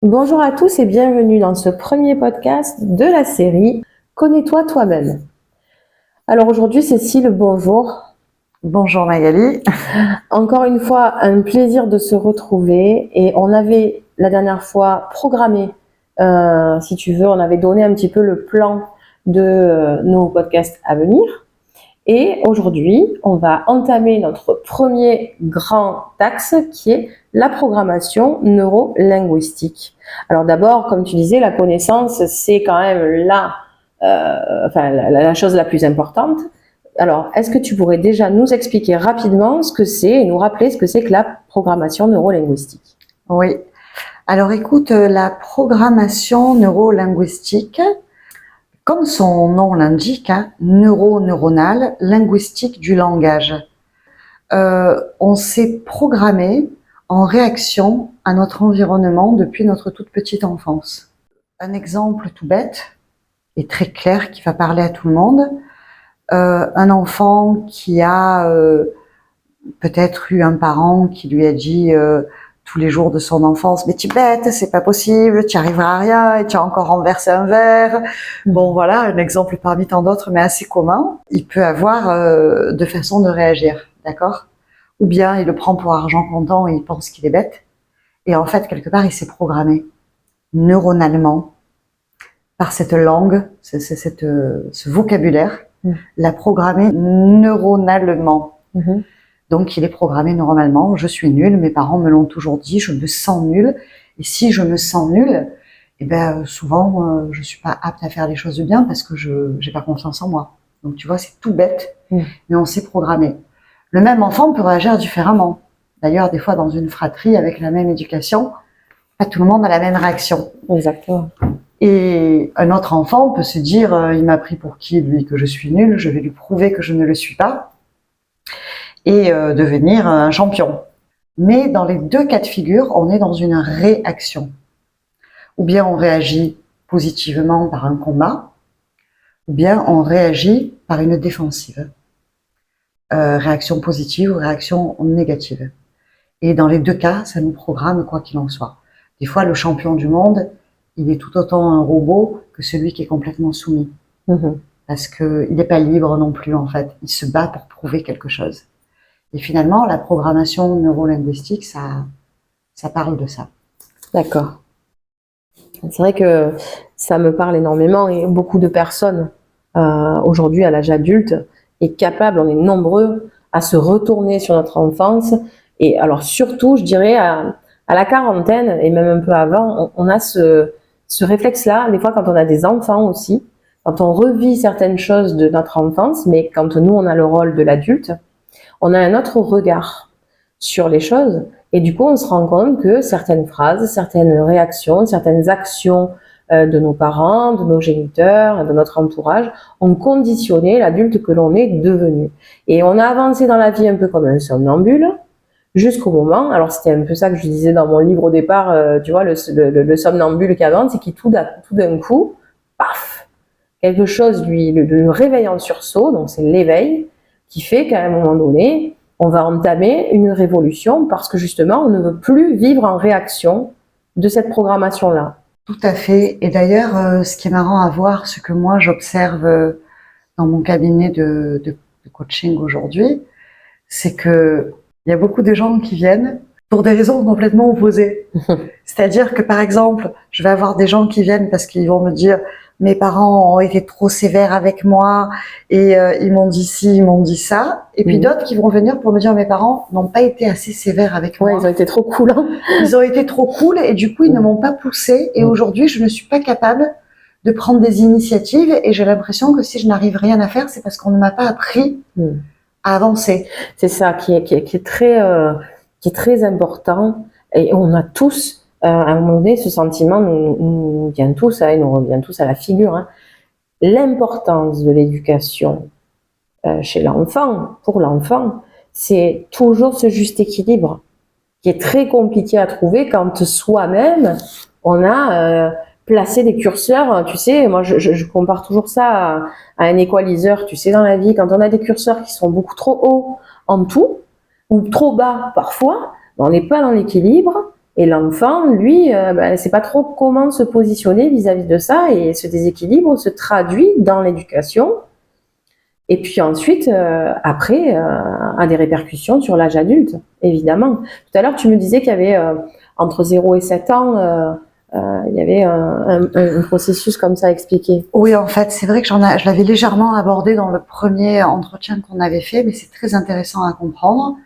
Bonjour à tous et bienvenue dans ce premier podcast de la série Connais-toi toi-même. Alors aujourd'hui Cécile, bonjour. Bonjour Magali. Encore une fois, un plaisir de se retrouver et on avait la dernière fois programmé, si tu veux, on avait donné un petit peu le plan de nos podcasts à venir. Et aujourd'hui, on va entamer notre premier grand axe qui est la programmation neuro-linguistique. Alors d'abord, comme tu disais, la connaissance, c'est quand même la chose la plus importante. Alors, est-ce que tu pourrais déjà nous expliquer rapidement ce que c'est et nous rappeler ce que c'est que la programmation neuro-linguistique? Oui. Alors écoute, la programmation neuro-linguistique, comme son nom l'indique, neuronal, linguistique du langage. On s'est programmé en réaction à notre environnement depuis notre toute petite enfance. Un exemple tout bête et très clair qui va parler à tout le monde. Un enfant qui a peut-être eu un parent qui lui a dit tous les jours de son enfance, mais tu es bête, c'est pas possible, tu n'y arriveras à rien et tu as encore renversé un verre. Bon voilà, un exemple parmi tant d'autres, mais assez commun. Il peut avoir deux façons de réagir, d'accord? Ou bien il le prend pour argent comptant et il pense qu'il est bête. Et en fait, quelque part, il s'est programmé neuronalement par cette langue, ce vocabulaire, l'a programmé neuronalement. Donc, il est programmé normalement. Je suis nulle. Mes parents me l'ont toujours dit. Je me sens nulle. Et si je me sens nulle, eh ben, souvent, je suis pas apte à faire les choses bien parce que j'ai pas confiance en moi. Donc, tu vois, c'est tout bête. Mais on s'est programmé. Le même enfant peut réagir différemment. D'ailleurs, des fois, dans une fratrie avec la même éducation, pas tout le monde a la même réaction. Exactement. Et un autre enfant peut se dire, il m'a pris pour qui, lui, que je suis nulle. Je vais lui prouver que je ne le suis pas. Et devenir un champion. Mais dans les deux cas de figure, on est dans une réaction. Ou bien on réagit positivement par un combat, ou bien on réagit par une défensive. Réaction positive ou réaction négative. Et dans les deux cas, ça nous programme quoi qu'il en soit. Des fois, le champion du monde, il est tout autant un robot que celui qui est complètement soumis. Parce qu'il n'est pas libre non plus, en fait. Il se bat pour prouver quelque chose. Et finalement, la programmation neurolinguistique, ça parle de ça. D'accord. C'est vrai que ça me parle énormément et beaucoup de personnes aujourd'hui à l'âge adulte est capable, on est nombreux à se retourner sur notre enfance et alors surtout, je dirais à la quarantaine et même un peu avant, on a ce réflexe-là, des fois quand on a des enfants aussi, quand on revit certaines choses de notre enfance, mais quand nous on a le rôle de l'adulte, on a un autre regard sur les choses et du coup on se rend compte que certaines phrases, certaines réactions, certaines actions de nos parents, de nos géniteurs, de notre entourage ont conditionné l'adulte que l'on est devenu. Et on a avancé dans la vie un peu comme un somnambule jusqu'au moment, alors c'était un peu ça que je disais dans mon livre au départ, tu vois, le somnambule qui avance et qui tout d'un coup, paf, quelque chose le réveille en sursaut, donc c'est l'éveil, qui fait qu'à un moment donné, on va entamer une révolution parce que justement, on ne veut plus vivre en réaction de cette programmation-là. Tout à fait. Et d'ailleurs, ce qui est marrant à voir, ce que moi j'observe dans mon cabinet de coaching aujourd'hui, c'est que il y a beaucoup de gens qui viennent pour des raisons complètement opposées. C'est-à-dire que par exemple, je vais avoir des gens qui viennent parce qu'ils vont me dire mes parents ont été trop sévères avec moi et ils m'ont dit ci, ils m'ont dit ça. Et puis d'autres qui vont venir pour me dire mes parents n'ont pas été assez sévères avec moi. Ouais, ils ont été trop cool. Hein. Ils ont été trop cool et du coup ils ne m'ont pas poussé. Et aujourd'hui, je ne suis pas capable de prendre des initiatives et j'ai l'impression que si je n'arrive rien à faire, c'est parce qu'on ne m'a pas appris à avancer. C'est ça qui est très important et on a tous à un moment donné ce sentiment nous vient tous et nous revient tous à la figure, hein. L'importance de l'éducation chez l'enfant, pour l'enfant, c'est toujours ce juste équilibre qui est très compliqué à trouver quand soi-même on a placé des curseurs. Tu sais, moi je compare toujours ça à un équaliseur. Tu sais, dans la vie, quand on a des curseurs qui sont beaucoup trop hauts en tout ou trop bas parfois, on n'est pas dans l'équilibre Et l'enfant, lui, ne sait pas trop comment se positionner vis-à-vis de ça, et ce déséquilibre se traduit dans l'éducation. Et puis ensuite, après, a des répercussions sur l'âge adulte, évidemment. Tout à l'heure, tu me disais qu'il y avait entre 0 et 7 ans, il y avait un processus comme ça expliqué. Oui, en fait, c'est vrai que je l'avais légèrement abordé dans le premier entretien qu'on avait fait, mais c'est très intéressant à comprendre.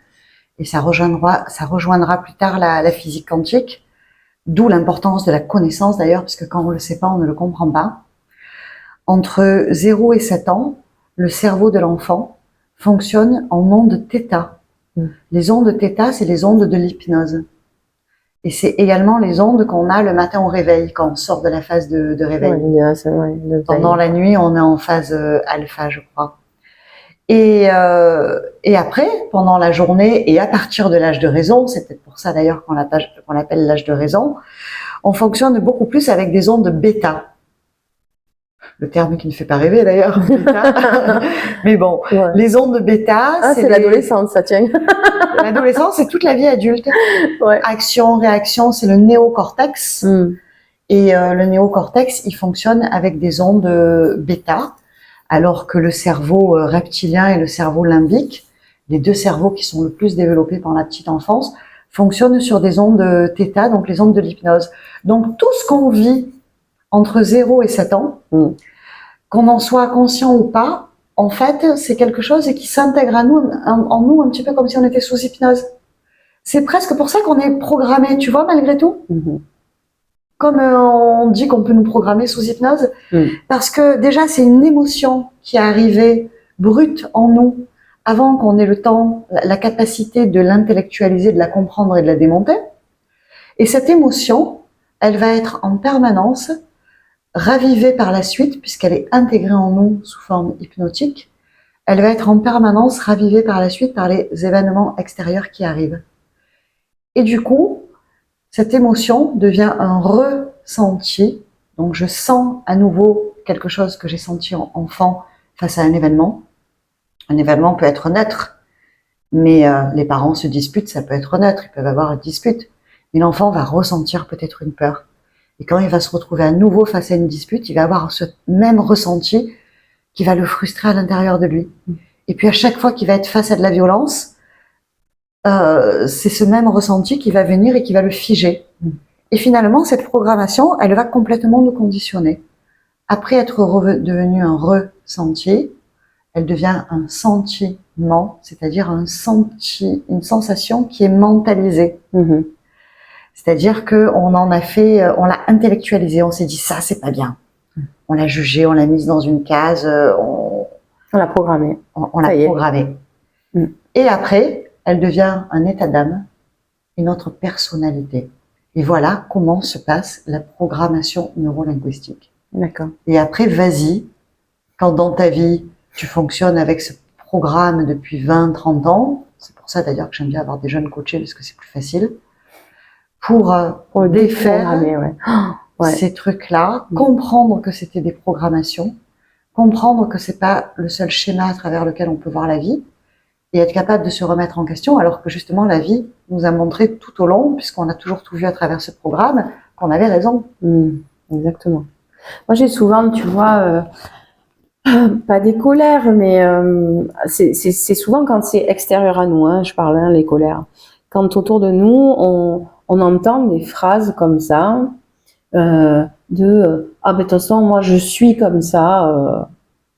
Et ça rejoindra plus tard la physique quantique, d'où l'importance de la connaissance d'ailleurs, parce que quand on ne le sait pas, on ne le comprend pas. Entre 0 et 7 ans, le cerveau de l'enfant fonctionne en ondes θ. Les ondes θ, c'est les ondes de l'hypnose. Et c'est également les ondes qu'on a le matin au réveil, quand on sort de la phase de réveil. Ouais, c'est vrai, pendant la nuit, on est en phase alpha, je crois. Et après, pendant la journée et à partir de l'âge de raison, c'est peut-être pour ça d'ailleurs qu'on l'appelle l'âge de raison, on fonctionne beaucoup plus avec des ondes bêta. Le terme qui ne fait pas rêver d'ailleurs, bêta. Mais bon, ouais. Les ondes bêta, c'est l'adolescence, ça tient. L'adolescence, c'est toute la vie adulte. Ouais. Action, réaction, c'est le néocortex. Et le néocortex, il fonctionne avec des ondes bêta, alors que le cerveau reptilien et le cerveau limbique, les deux cerveaux qui sont le plus développés pendant la petite enfance, fonctionnent sur des ondes θ, donc les ondes de l'hypnose. Donc tout ce qu'on vit entre 0 et 7 ans, qu'on en soit conscient ou pas, en fait, c'est quelque chose qui s'intègre à nous, en nous un petit peu comme si on était sous hypnose. C'est presque pour ça qu'on est programmé, tu vois, malgré tout. Comme on dit qu'on peut nous programmer sous hypnose, parce que déjà, c'est une émotion qui est arrivée brute en nous, avant qu'on ait le temps, la capacité de l'intellectualiser, de la comprendre et de la démonter. Et cette émotion, elle va être en permanence ravivée par la suite, puisqu'elle est intégrée en nous sous forme hypnotique. Elle va être en permanence ravivée par la suite par les événements extérieurs qui arrivent. Et du coup, cette émotion devient un ressenti. Donc je sens à nouveau quelque chose que j'ai senti enfant face à un événement. Un événement peut être neutre, mais les parents se disputent, ça peut être neutre, ils peuvent avoir une dispute. Mais l'enfant va ressentir peut-être une peur. Et quand il va se retrouver à nouveau face à une dispute, il va avoir ce même ressenti qui va le frustrer à l'intérieur de lui. Et puis à chaque fois qu'il va être face à de la violence, c'est ce même ressenti qui va venir et qui va le figer. Et finalement, cette programmation, elle va complètement nous conditionner. Après être devenue un ressenti, elle devient un sentiment, c'est-à-dire une sensation qui est mentalisée. C'est-à-dire qu'on en a fait, on l'a intellectualisé, on s'est dit ça, c'est pas bien. On l'a jugé, on l'a mise dans une case, on l'a programmée. On l'a programmée. Et après, elle devient un état d'âme et notre personnalité. Et voilà comment se passe la programmation neurolinguistique. D'accord. Et après, vas-y, quand dans ta vie, tu fonctionnes avec ce programme depuis 20, 30 ans, c'est pour ça d'ailleurs que j'aime bien avoir des jeunes coachés parce que c'est plus facile, pour défaire ces trucs-là, comprendre que c'était des programmations, comprendre que c'est pas le seul schéma à travers lequel on peut voir la vie, et être capable de se remettre en question, alors que justement la vie nous a montré tout au long, puisqu'on a toujours tout vu à travers ce programme, qu'on avait raison. Exactement. Moi j'ai souvent, tu vois, pas des colères, mais c'est souvent quand c'est extérieur à nous, je parle, les colères. Quand autour de nous, on entend des phrases comme ça, ah ben de toute façon moi je suis comme ça,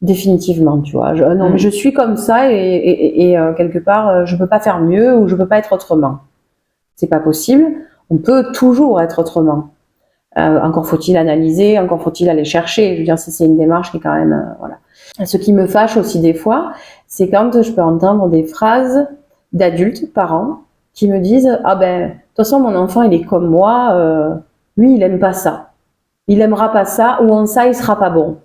définitivement, tu vois. Non mais je suis comme ça et quelque part je peux pas faire mieux ou je peux pas être autrement. C'est pas possible. On peut toujours être autrement. Encore faut-il analyser, encore faut-il aller chercher. Je veux dire, c'est une démarche qui est quand même voilà. Ce qui me fâche aussi des fois, c'est quand je peux entendre des phrases d'adultes, parents, qui me disent ah ben de toute façon mon enfant il est comme moi, lui il aime pas ça, il aimera pas ça ou en ça il sera pas bon.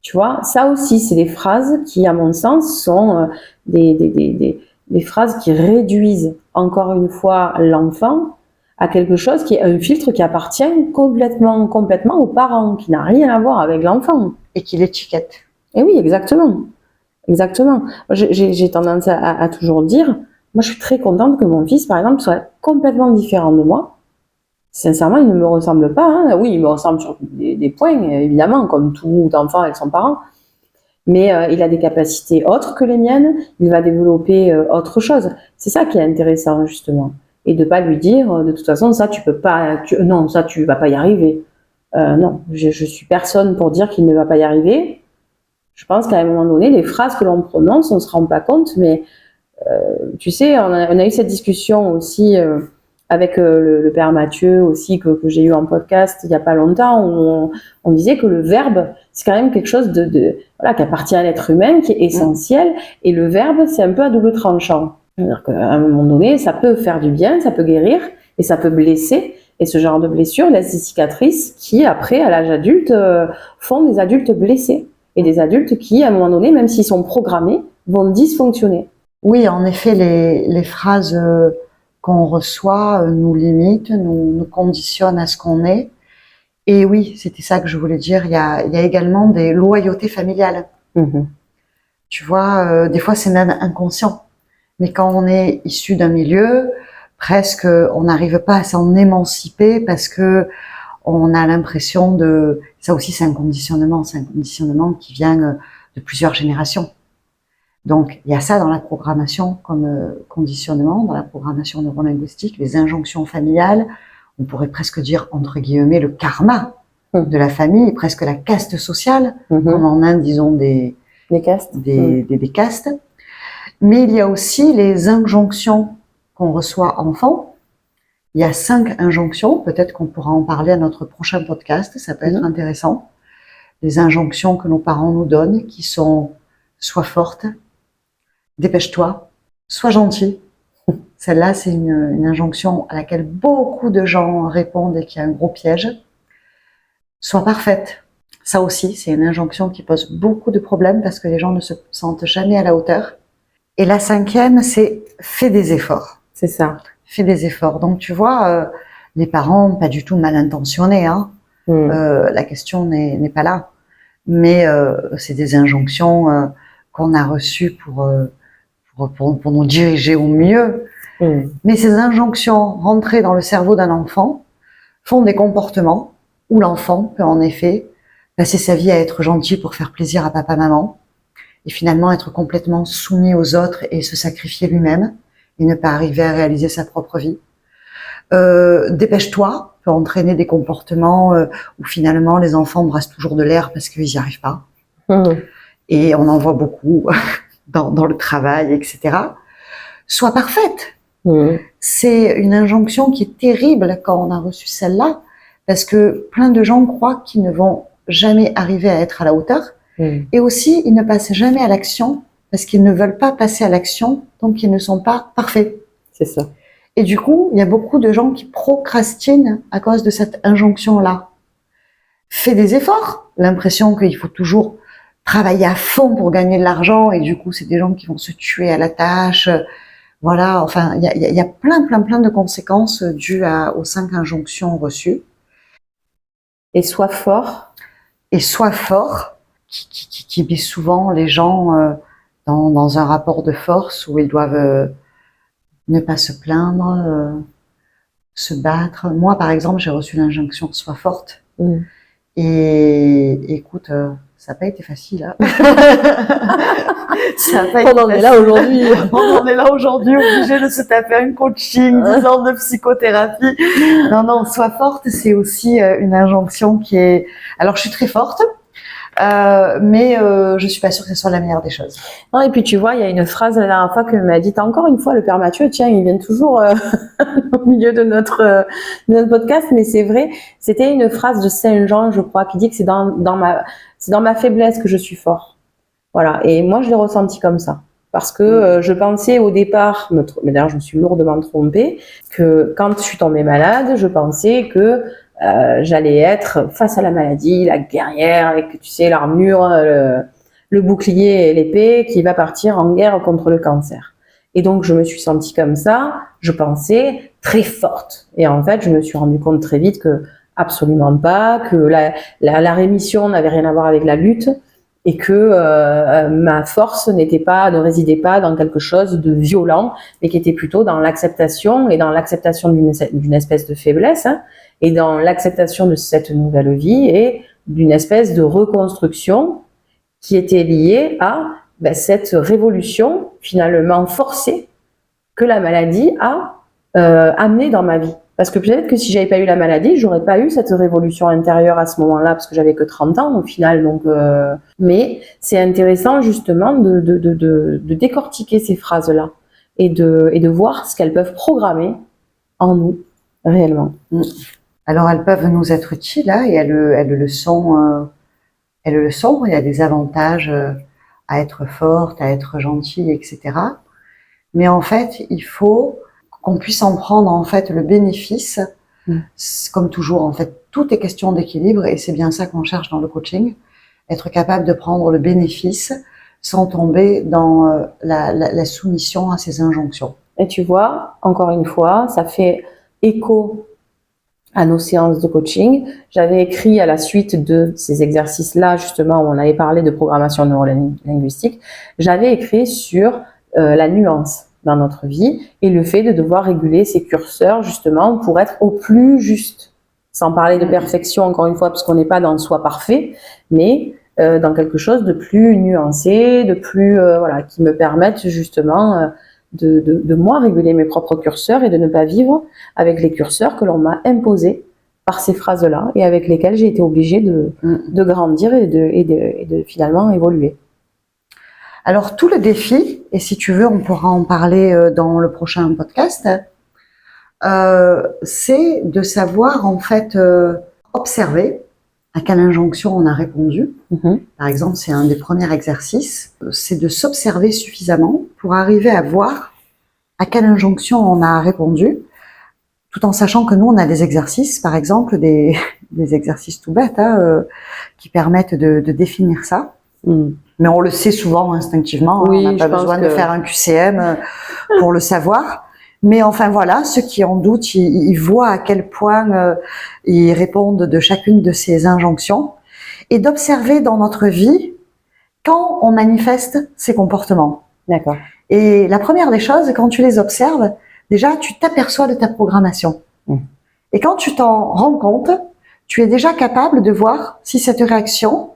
Tu vois, ça aussi c'est des phrases qui à mon sens sont des phrases qui réduisent encore une fois l'enfant à quelque chose qui est un filtre qui appartient complètement aux parents, qui n'a rien à voir avec l'enfant. Et qui l'étiquette. Et oui, exactement. J'ai tendance à toujours dire, moi je suis très contente que mon fils, par exemple, soit complètement différent de moi, Sincèrement, il ne me ressemble pas. Hein. Oui, il me ressemble sur des points, évidemment, comme tout enfant avec son parent. Mais il a des capacités autres que les miennes. Il va développer autre chose. C'est ça qui est intéressant, justement. Et de pas lui dire, de toute façon, ça, tu peux pas... non, ça, tu vas pas y arriver. Non, je suis personne pour dire qu'il ne va pas y arriver. Je pense qu'à un moment donné, les phrases que l'on prononce, on ne se rend pas compte, mais tu sais, on a eu cette discussion aussi avec le père Mathieu aussi que j'ai eu en podcast il n'y a pas longtemps où on disait que le verbe c'est quand même quelque chose voilà, qui appartient à l'être humain, qui est essentiel, et le verbe c'est un peu à double tranchant. C'est-à-dire qu'à un moment donné, ça peut faire du bien, ça peut guérir et ça peut blesser. Et ce genre de blessure laisse des cicatrices qui, après, à l'âge adulte, font des adultes blessés. Et des adultes qui, à un moment donné, même s'ils sont programmés, vont dysfonctionner. Oui, en effet, les phrases qu'on reçoit nous limitent, nous conditionnent à ce qu'on est. Et oui, c'était ça que je voulais dire. Il y a également des loyautés familiales. Tu vois, des fois c'est même inconscient. Mais quand on est issu d'un milieu, presque on n'arrive pas à s'en émanciper parce que on a l'impression de... Ça aussi c'est un conditionnement qui vient de plusieurs générations. Donc, il y a ça dans la programmation comme conditionnement, dans la programmation neurolinguistique, les injonctions familiales, on pourrait presque dire, entre guillemets, le karma de la famille, presque la caste sociale, comme en Inde, disons, des castes. Des castes. Mais il y a aussi les injonctions qu'on reçoit enfant. Il y a 5 injonctions, peut-être qu'on pourra en parler à notre prochain podcast, ça peut être intéressant. Les injonctions que nos parents nous donnent, qui sont « sois forte », dépêche-toi, sois gentil. Celle-là, c'est une injonction à laquelle beaucoup de gens répondent et qui est un gros piège. Sois parfaite. Ça aussi, c'est une injonction qui pose beaucoup de problèmes parce que les gens ne se sentent jamais à la hauteur. Et la 5e, c'est fais des efforts. C'est ça. Fais des efforts. Donc, tu vois, les parents, pas du tout mal intentionnés, hein. La question n'est pas là. Mais c'est des injonctions qu'on a reçues pour nous diriger au mieux. Mais ces injonctions rentrées dans le cerveau d'un enfant font des comportements où l'enfant peut en effet passer sa vie à être gentil pour faire plaisir à papa, maman, et finalement être complètement soumis aux autres et se sacrifier lui-même et ne pas arriver à réaliser sa propre vie. Dépêche-toi peut entraîner des comportements où finalement les enfants brassent toujours de l'air parce qu'ils n'y arrivent pas. Et on en voit beaucoup dans le travail, etc. Sois parfaite. C'est une injonction qui est terrible quand on a reçu celle-là, parce que plein de gens croient qu'ils ne vont jamais arriver à être à la hauteur, et aussi ils ne passent jamais à l'action parce qu'ils ne veulent pas passer à l'action, donc ils ne sont pas parfaits. C'est ça. Et du coup, il y a beaucoup de gens qui procrastinent à cause de cette injonction-là. Fais des efforts, l'impression qu'il faut toujours travailler à fond pour gagner de l'argent, et du coup, c'est des gens qui vont se tuer à la tâche. Voilà, enfin, il y a plein de conséquences dues aux 5 injonctions reçues. Et sois fort. Et sois fort, qui met souvent les gens dans un rapport de force où ils doivent ne pas se plaindre, se battre. Moi, par exemple, j'ai reçu l'injonction « sois forte ». Et écoute, ça n'a pas été facile. Hein. On en est là aujourd'hui. On en est là aujourd'hui, obligé de se taper un coaching, 10 ans de psychothérapie. Non, sois forte, c'est aussi une injonction qui est... Alors, je suis très forte, mais je suis pas sûre que ce soit la meilleure des choses. Non, et puis tu vois, il y a une phrase la dernière fois que m'a dit encore une fois le père Mathieu, tiens, il vient toujours au milieu de notre podcast, mais c'est vrai, c'était une phrase de Saint Jean, je crois, qui dit que c'est dans ma faiblesse que je suis fort. Voilà, et moi je l'ai ressenti comme ça. Parce que je pensais au départ, mais d'ailleurs je me suis lourdement trompée, que quand je suis tombée malade, je pensais que j'allais être face à la maladie, la guerrière avec, tu sais, l'armure, le bouclier et l'épée qui va partir en guerre contre le cancer. Et donc je me suis sentie comme ça, je pensais très forte. Et en fait, je me suis rendu compte très vite que absolument pas, que la rémission n'avait rien à voir avec la lutte, et que ma force ne résidait pas dans quelque chose de violent, mais qui était plutôt dans l'acceptation et dans l'acceptation d'une espèce de faiblesse, hein, et dans l'acceptation de cette nouvelle vie et d'une espèce de reconstruction qui était liée à cette révolution finalement forcée que la maladie a amenée dans ma vie. Parce que peut-être que si j'avais pas eu la maladie, j'aurais pas eu cette révolution intérieure à ce moment-là, parce que j'avais que 30 ans au final. Donc, mais c'est intéressant justement de décortiquer ces phrases-là et de voir ce qu'elles peuvent programmer en nous réellement. Alors elles peuvent nous être utiles, hein, et elles le sont. Elles le sont. Il y a des avantages à être forte, à être gentille, etc. Mais en fait, il faut qu'on puisse en prendre en fait le bénéfice. Comme toujours, en fait, tout est question d'équilibre et c'est bien ça qu'on cherche dans le coaching. Être capable de prendre le bénéfice sans tomber dans la soumission à ces injonctions. Et tu vois, encore une fois, ça fait écho à nos séances de coaching. J'avais écrit à la suite de ces exercices-là, justement, où on avait parlé de programmation neurolinguistique, j'avais écrit sur la nuance dans notre vie et le fait de devoir réguler ses curseurs, justement, pour être au plus juste. Sans parler de perfection, encore une fois, parce qu'on n'est pas dans le soi parfait, mais dans quelque chose de plus nuancé, de plus, voilà, qui me permette justement de moi réguler mes propres curseurs et de ne pas vivre avec les curseurs que l'on m'a imposés par ces phrases-là et avec lesquelles j'ai été obligée de grandir et de finalement évoluer. Alors tout le défi, et si tu veux on pourra en parler dans le prochain podcast, c'est de savoir en fait observer à quelle injonction on a répondu. Par exemple, c'est un des premiers exercices, c'est de s'observer suffisamment pour arriver à voir à quelle injonction on a répondu, tout en sachant que nous, on a des exercices, par exemple, des exercices tout bêtes, hein, qui permettent de définir ça. Mais on le sait souvent instinctivement, oui, on n'a pas besoin de faire un QCM pour le savoir. Mais enfin voilà, ceux qui en doutent, ils voient à quel point ils répondent de chacune de ces injonctions et d'observer dans notre vie quand on manifeste ces comportements. D'accord. Et la première des choses, quand tu les observes, déjà tu t'aperçois de ta programmation. Et quand tu t'en rends compte, tu es déjà capable de voir si cette réaction,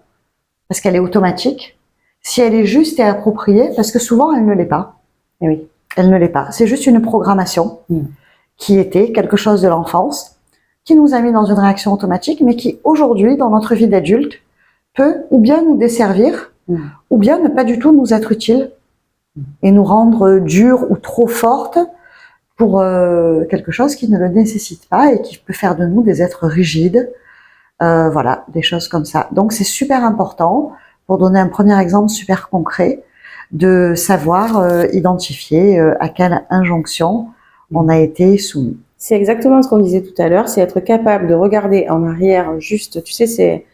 parce qu'elle est automatique, si elle est juste et appropriée, parce que souvent elle ne l'est pas. Et oui. Elle ne l'est pas. C'est juste une programmation qui était quelque chose de l'enfance, qui nous a mis dans une réaction automatique, mais qui aujourd'hui, dans notre vie d'adulte, peut ou bien nous desservir, ou bien ne pas du tout nous être utile, et nous rendre dures ou trop fortes pour quelque chose qui ne le nécessite pas et qui peut faire de nous des êtres rigides. Voilà, des choses comme ça. Donc c'est super important, pour donner un premier exemple super concret, de savoir identifier à quelle injonction on a été soumis. C'est exactement ce qu'on disait tout à l'heure, c'est être capable de regarder en arrière, juste, tu sais,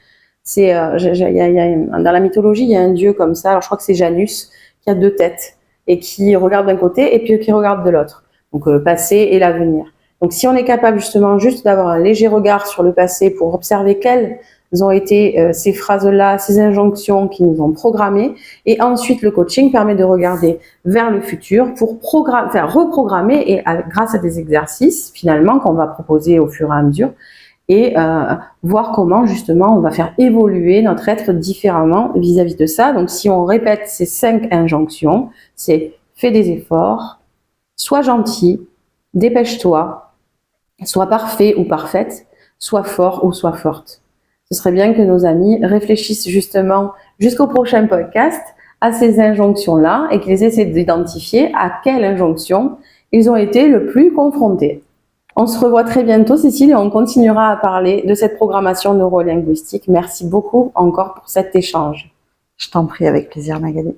dans la mythologie, il y a un dieu comme ça, alors je crois que c'est Janus, qui a 2 têtes, et qui regarde d'un côté, et puis qui regarde de l'autre. Donc le passé et l'avenir. Donc si on est capable justement juste d'avoir un léger regard sur le passé pour observer quelles ont été ces phrases-là, ces injonctions qui nous ont programmées, et ensuite le coaching permet de regarder vers le futur pour reprogrammer et grâce à des exercices finalement qu'on va proposer au fur et à mesure et voir comment justement on va faire évoluer notre être différemment vis-à-vis de ça. Donc si on répète ces 5 injonctions, c'est fais des efforts, sois gentil, dépêche-toi, sois parfait ou parfaite, sois fort ou sois forte. Ce serait bien que nos amis réfléchissent justement jusqu'au prochain podcast à ces injonctions-là et qu'ils essaient d'identifier à quelle injonction ils ont été le plus confrontés. On se revoit très bientôt, Cécile, et on continuera à parler de cette programmation neurolinguistique. Merci beaucoup encore pour cet échange. Je t'en prie, avec plaisir, Magali.